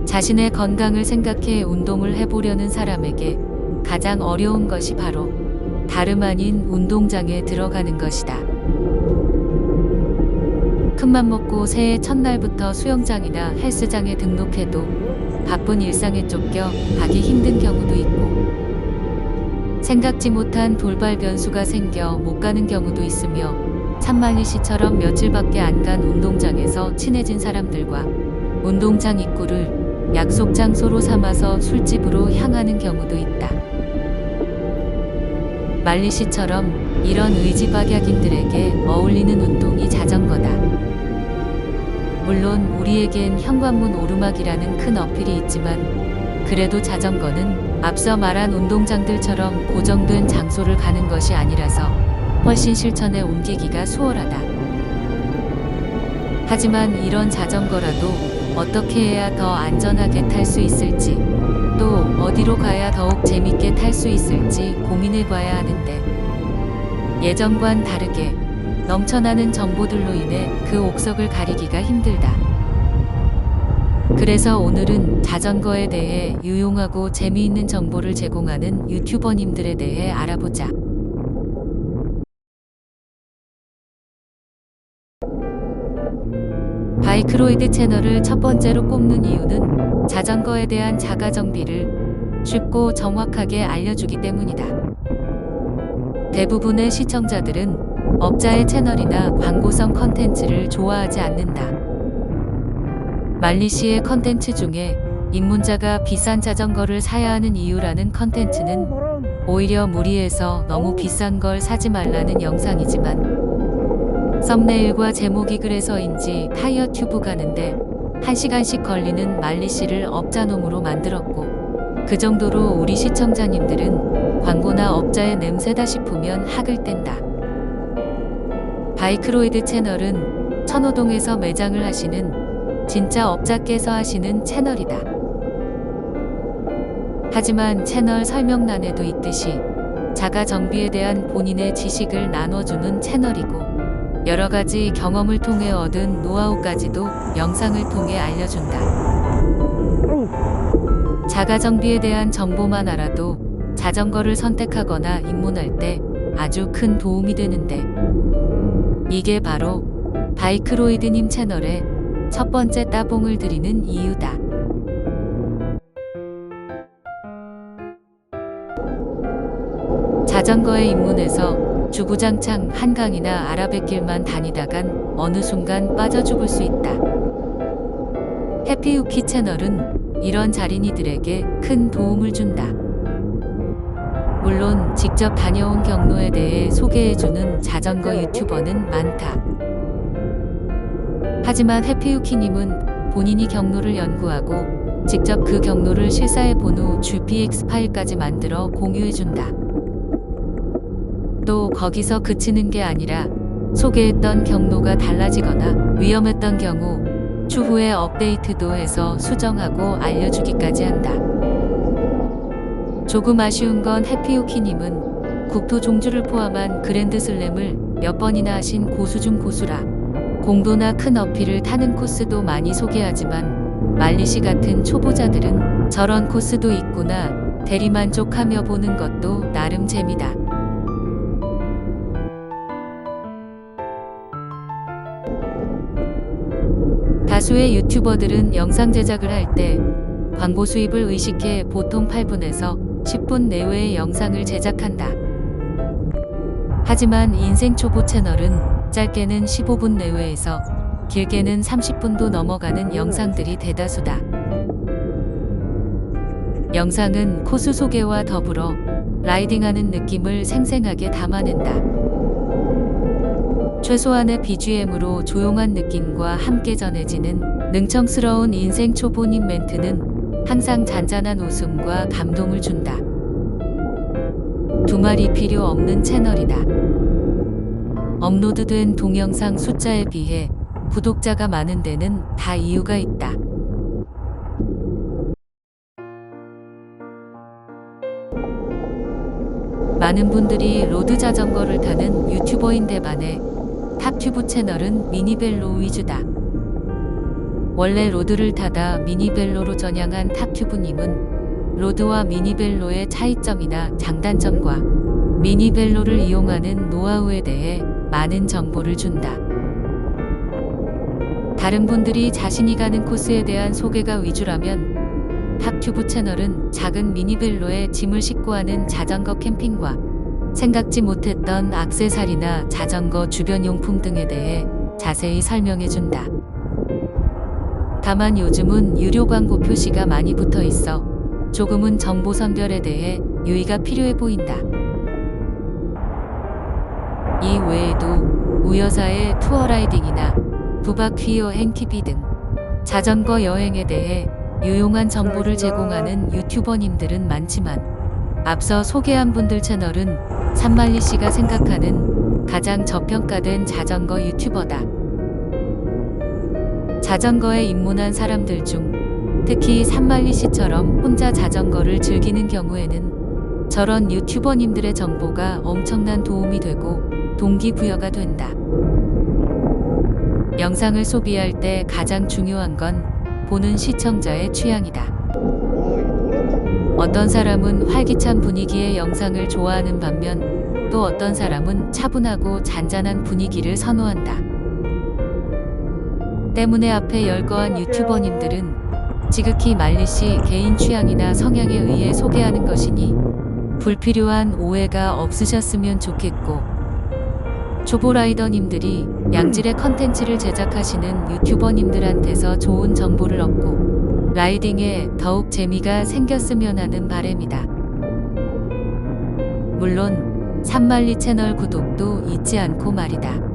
자신의 건강을 생각해 운동을 해보려는 사람에게 가장 어려운 것이 바로 다름 아닌 운동장에 들어가는 것이다. 큰맘 먹고 새해 첫날부터 수영장이나 헬스장에 등록해도 바쁜 일상에 쫓겨 가기 힘든 경우도 있고, 생각지 못한 돌발 변수가 생겨 못 가는 경우도 있으며, 참말리 씨처럼 며칠밖에 안 간 운동장에서 친해진 사람들과 운동장 입구를 약속 장소로 삼아서 술집으로 향하는 경우도 있다. 말리 씨처럼 이런 의지박약인들에게 어울리는 운동이 자전거다. 물론 우리에겐 현관문 오르막이라는 큰 어필이 있지만, 그래도 자전거는 앞서 말한 운동장들처럼 고정된 장소를 가는 것이 아니라서 훨씬 실천에 옮기기가 수월하다. 하지만 이런 자전거라도 어떻게 해야 더 안전하게 탈 수 있을지, 또 어디로 가야 더욱 재밌게 탈 수 있을지 고민해봐야 하는데, 예전과는 다르게 넘쳐나는 정보들로 인해 그 옥석을 가리기가 힘들다. 그래서 오늘은 자전거에 대해 유용하고 재미있는 정보를 제공하는 유튜버님들에 대해 알아보자. 바이크로이드 채널을 첫 번째로 꼽는 이유는 자전거에 대한 자가 정비를 쉽고 정확하게 알려주기 때문이다. 대부분의 시청자들은 업자의 채널이나 광고성 컨텐츠를 좋아하지 않는다. 말리 씨의 컨텐츠 중에 입문자가 비싼 자전거를 사야 하는 이유라는 컨텐츠는 오히려 무리해서 너무 비싼 걸 사지 말라는 영상이지만, 썸네일과 제목이 그래서인지 타이어 튜브 가는데 1시간씩 걸리는 말리 씨를 업자놈으로 만들었고, 그 정도로 우리 시청자님들은 광고나 업자의 냄새다 싶으면 학을 뗀다. 바이크로이드 채널은 천호동에서 매장을 하시는 진짜 업자께서 하시는 채널이다. 하지만 채널 설명란에도 있듯이 자가 정비에 대한 본인의 지식을 나눠주는 채널이고, 여러 가지 경험을 통해 얻은 노하우까지도 영상을 통해 알려준다. 자가 정비에 대한 정보만 알아도 자전거를 선택하거나 입문할 때 아주 큰 도움이 되는데, 이게 바로 바이크로이드님 채널의 첫 번째 따봉을 드리는 이유다. 자전거에 입문해서 주구장창 한강이나 아라뱃길만 다니다간 어느 순간 빠져 죽을 수 있다. 해피유키 채널은 이런 자린이들에게 큰 도움을 준다. 물론 직접 다녀온 경로에 대해 소개해주는 자전거 유튜버는 많다. 하지만 해피유키님은 본인이 경로를 연구하고 직접 그 경로를 실사해본 후 GPX 파일까지 만들어 공유해준다. 또 거기서 그치는 게 아니라 소개했던 경로가 달라지거나 위험했던 경우 추후에 업데이트도 해서 수정하고 알려주기까지 한다. 조금 아쉬운 건 해피유키님은 국토 종주를 포함한 그랜드슬램을 몇 번이나 하신 고수 중 고수라 공도나 큰 어필을 타는 코스도 많이 소개하지만, 말리씨 같은 초보자들은 저런 코스도 있구나 대리만족하며 보는 것도 나름 재미다. 다수의 유튜버들은 영상 제작을 할 때 광고 수입을 의식해 보통 8분에서 10분 내외의 영상을 제작한다. 하지만 인생 초보 채널은 짧게는 15분 내외에서 길게는 30분도 넘어가는 영상들이 대다수다. 영상은 코스 소개와 더불어 라이딩하는 느낌을 생생하게 담아낸다. 최소한의 BGM으로 조용한 느낌과 함께 전해지는 능청스러운 인생 초보님 멘트는 항상 잔잔한 웃음과 감동을 준다. 두말이 필요 없는 채널이다. 업로드된 동영상 숫자에 비해 구독자가 많은 데는 다 이유가 있다. 많은 분들이 로드 자전거를 타는 유튜버인데 반해 탑튜브 채널은 미니벨로 위주다. 원래 로드를 타다 미니벨로로 전향한 탑튜브님은 로드와 미니벨로의 차이점이나 장단점과 미니벨로를 이용하는 노하우에 대해 많은 정보를 준다. 다른 분들이 자신이 가는 코스에 대한 소개가 위주라면 탑튜브 채널은 작은 미니벨로에 짐을 싣고 하는 자전거 캠핑과 생각지 못했던 액세서리나 자전거 주변 용품 등에 대해 자세히 설명해 준다. 다만 요즘은 유료 광고 표시가 많이 붙어 있어 조금은 정보 선별에 대해 유의가 필요해 보인다. 이 외에도 우여사의 투어라이딩이나 부바퀴어 행TV 등 자전거 여행에 대해 유용한 정보를 제공하는 유튜버님들은 많지만 앞서 소개한 분들 채널은 산만리 씨가 생각하는 가장 저평가된 자전거 유튜버다. 자전거에 입문한 사람들 중 특히 산만리 씨처럼 혼자 자전거를 즐기는 경우에는 저런 유튜버님들의 정보가 엄청난 도움이 되고 동기부여가 된다. 영상을 소비할 때 가장 중요한 건 보는 시청자의 취향이다. 어떤 사람은 활기찬 분위기의 영상을 좋아하는 반면 또 어떤 사람은 차분하고 잔잔한 분위기를 선호한다. 때문에 앞에 열거한 유튜버님들은 지극히 말리씨 개인 취향이나 성향에 의해 소개하는 것이니 불필요한 오해가 없으셨으면 좋겠고, 초보라이더님들이 양질의 컨텐츠를 제작하시는 유튜버님들한테서 좋은 정보를 얻고 라이딩에 더욱 재미가 생겼으면 하는 바람이다. 물론 산만리 채널 구독도 잊지 않고 말이다.